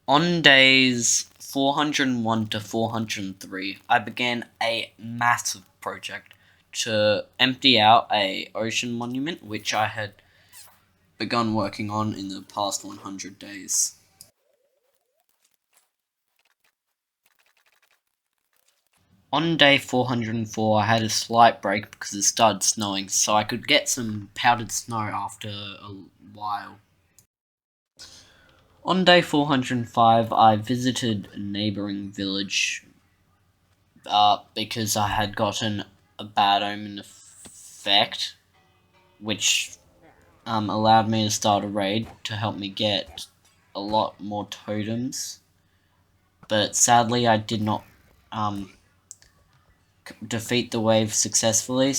On days 401 to 403, I began a massive project to empty out a ocean monument which I had begun working on in the past 100 days. On day 404, I had a slight break because it started snowing, so I could get some powdered snow after a while. On day 405, I visited a neighbouring village because I had gotten a bad omen effect, which allowed me to start a raid to help me get a lot more totems. But sadly, I did not defeat the wave successfully,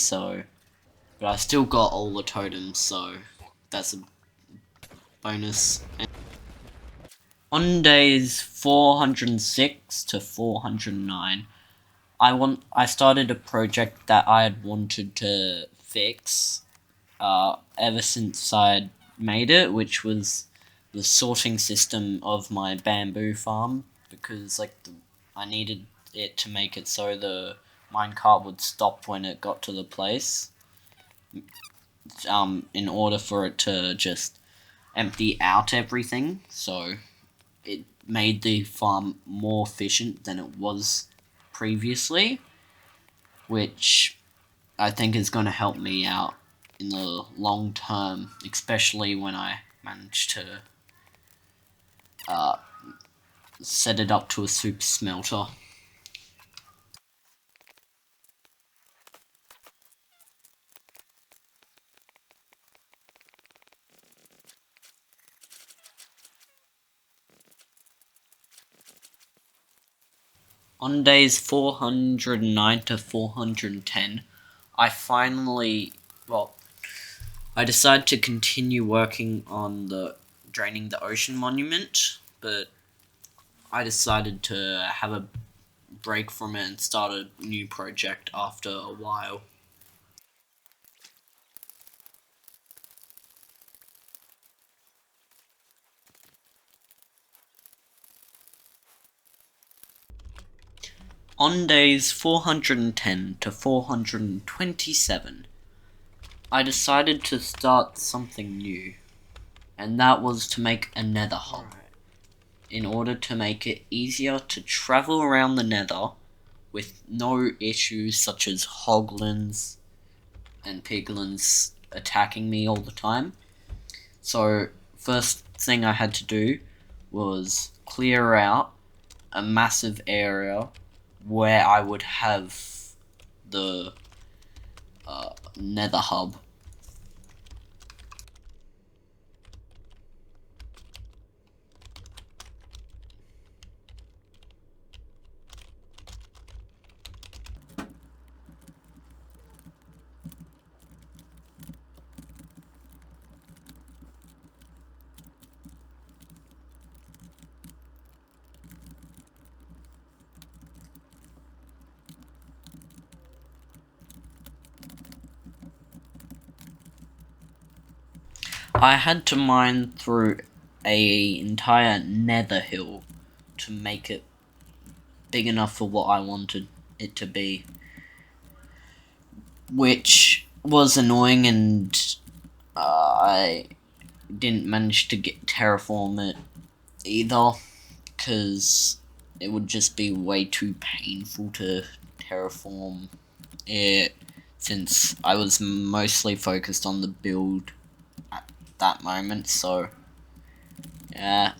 but I still got all the totems, so that's a bonus. On days 406 to 409, I started a project that I had wanted to fix ever since I'd made it, which was the sorting system of my bamboo farm, because I needed it to make it so the minecart would stop when it got to the place, in order for it to just empty out everything, so it made the farm more efficient than it was previously, which I think is going to help me out in the long term, especially when I manage to set it up to a super smelter. On days 409 to 410, I decided to continue working on the draining the ocean monument, but I decided to have a break from it and start a new project after a while. On days 410 to 427, I decided to start something new, and that was to make a nether hub, in order to make it easier to travel around the nether with no issues such as hoglins and piglins attacking me all the time. So first thing I had to do was clear out a massive area where I would have the nether hub. I had to mine through a entire nether hill to make it big enough for what I wanted it to be, which was annoying, and I didn't manage to get terraform it either, because it would just be way too painful to terraform it, since I was mostly focused on the build at that moment. So yeah,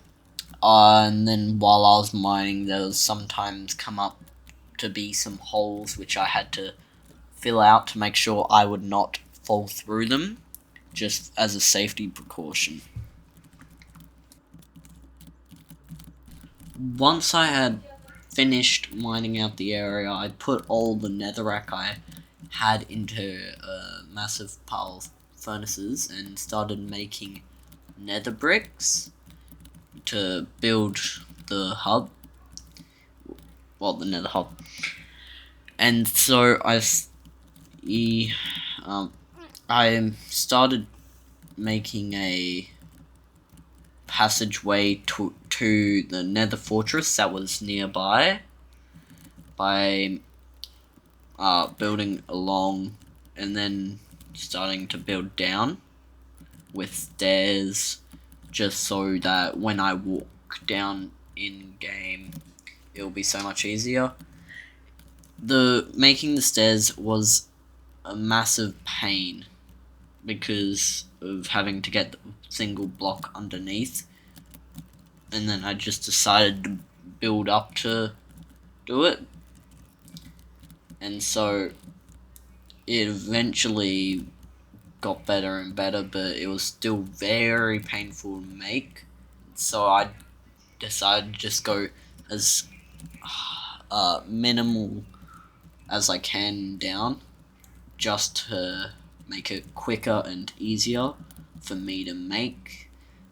and then while I was mining, there was sometimes come up to be some holes which I had to fill out to make sure I would not fall through them, just as a safety precaution. Once I had finished mining out the area, I put all the netherrack I had into a massive pile of furnaces and started making nether bricks to build the hub. Well, the nether hub. And so I started making a passageway to the Nether Fortress that was nearby by building along and then starting to build down with stairs, just so that when I walk down in game it'll be so much easier. Making the stairs was a massive pain because of having to get the single block underneath, and then I just decided to build up to do it, and so it eventually got better and better, but it was still very painful to make, so I decided to just go as minimal as I can down, just to make it quicker and easier for me to make,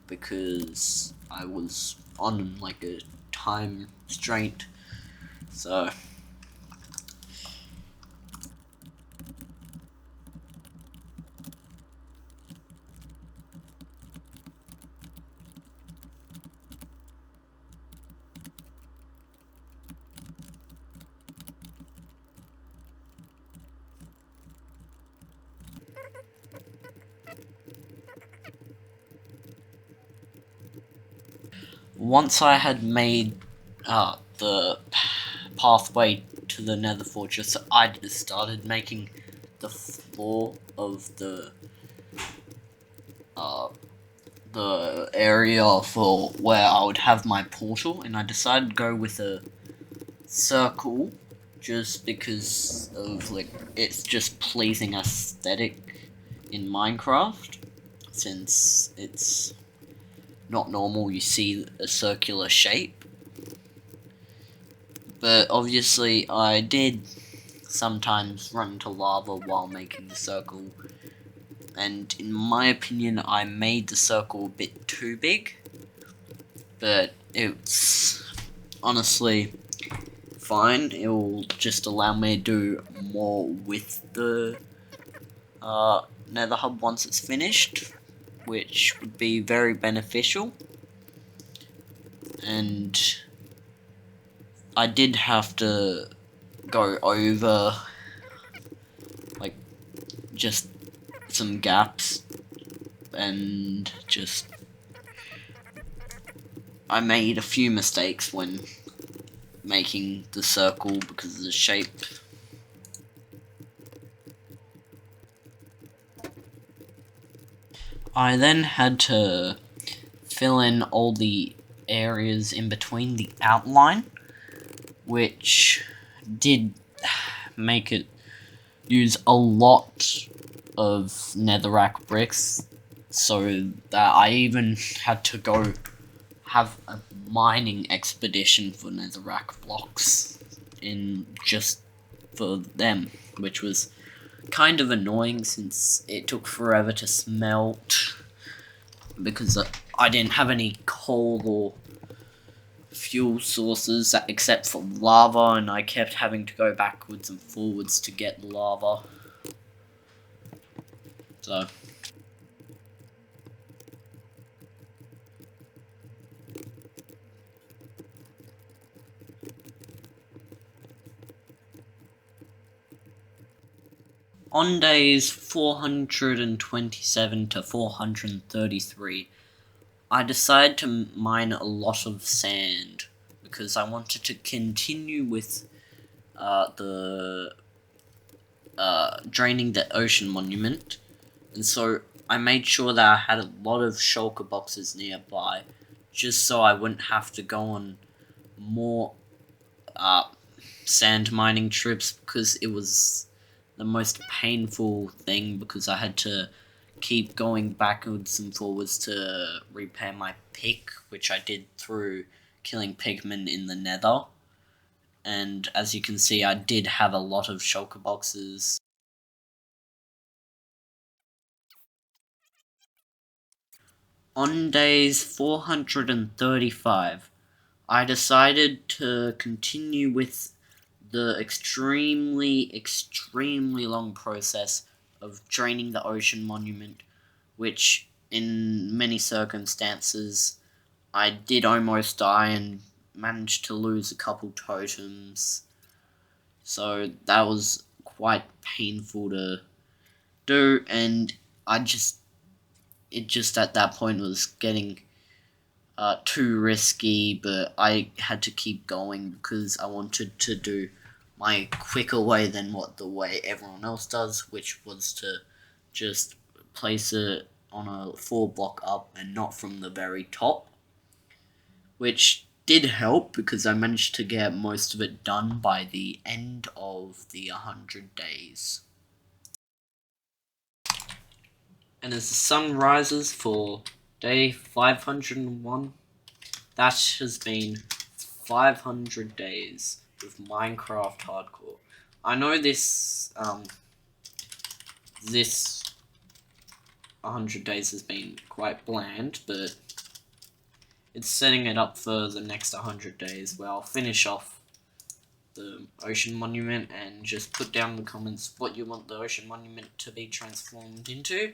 because I was on like a time restraint. So once I had made the pathway to the Nether Fortress, I just started making the floor of the area for where I would have my portal, and I decided to go with a circle just because of like it's just pleasing aesthetic in Minecraft, since it's not normal you see a circular shape. But obviously I did sometimes run into lava while making the circle, and in my opinion I made the circle a bit too big, but it's honestly fine. It will just allow me to do more with the Nether Hub once it's finished, which would be very beneficial. And I did have to go over like just some gaps, and just I made a few mistakes when making the circle because of the shape. I then had to fill in all the areas in between the outline, which did make it use a lot of netherrack bricks, so that I even had to go have a mining expedition for netherrack blocks in just for them, which was kind of annoying since it took forever to smelt because I didn't have any coal or fuel sources except for lava, and I kept having to go backwards and forwards to get lava. So on days 427 to 433, I decided to mine a lot of sand because I wanted to continue with the draining the ocean monument, and so I made sure that I had a lot of shulker boxes nearby, just so I wouldn't have to go on more sand mining trips, because it was the most painful thing, because I had to keep going backwards and forwards to repair my pick, which I did through killing pigmen in the nether. And as you can see, I did have a lot of shulker boxes. On days 435, I decided to continue with the extremely long process of draining the ocean monument, which in many circumstances I did almost die and managed to lose a couple totems. So that was quite painful to do, and it just at that point was getting too risky, but I had to keep going because I wanted to do my quicker way than what the way everyone else does, which was to just place it on a 4-block up and not from the very top, which did help because I managed to get most of it done by the end of the 100 days. And as the sun rises for day 501, that has been 500 days with Minecraft Hardcore. I know this 100 days has been quite bland, but it's setting it up for the next 100 days where I'll finish off the ocean monument and just put down in the comments what you want the ocean monument to be transformed into,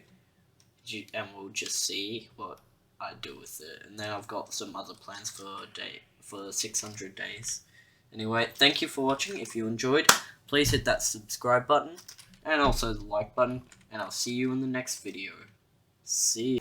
and we'll just see what I do with it. And then I've got some other plans for 600 days. Anyway, thank you for watching. If you enjoyed, please hit that subscribe button and also the like button, and I'll see you in the next video. See ya.